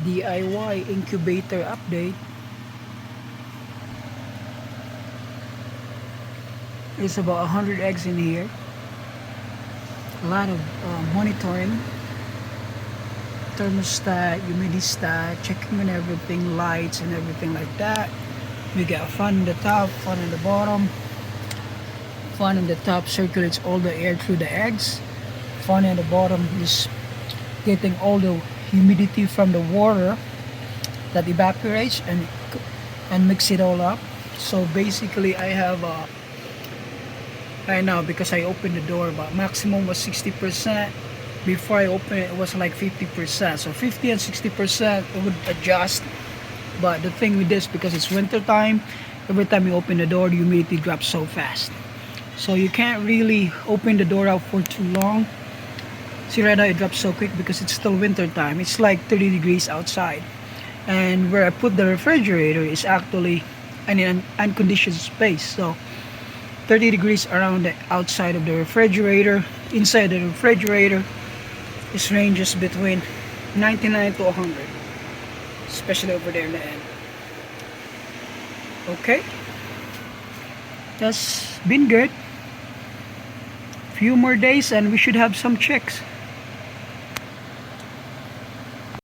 DIY incubator update. There's about 100 eggs in here. A lot of monitoring, thermostat, humidity stat, checking on everything, lights and everything like that. We got fan in the top, fan in the bottom. Fan in the top circulates all the air through the eggs. Fan in the bottom is getting all the humidity from the water that evaporates and mix it all up. So basically I have right now, because I opened the door, but maximum was 60%. Before I opened it, it was like 50%. So 50 and 60% it would adjust. But the thing with this, because it's winter time, every time you open the door, the humidity drops so fast. So you can't really open the door out for too long. See, right now it drops so quick because it's still winter time. It's like 30 degrees outside. And where I put the refrigerator is actually an unconditioned space. So 30 degrees around the outside of the refrigerator. Inside the refrigerator, it ranges between 99 to 100, especially over there in the end. Okay, that's been good. Few more days and we should have some chicks.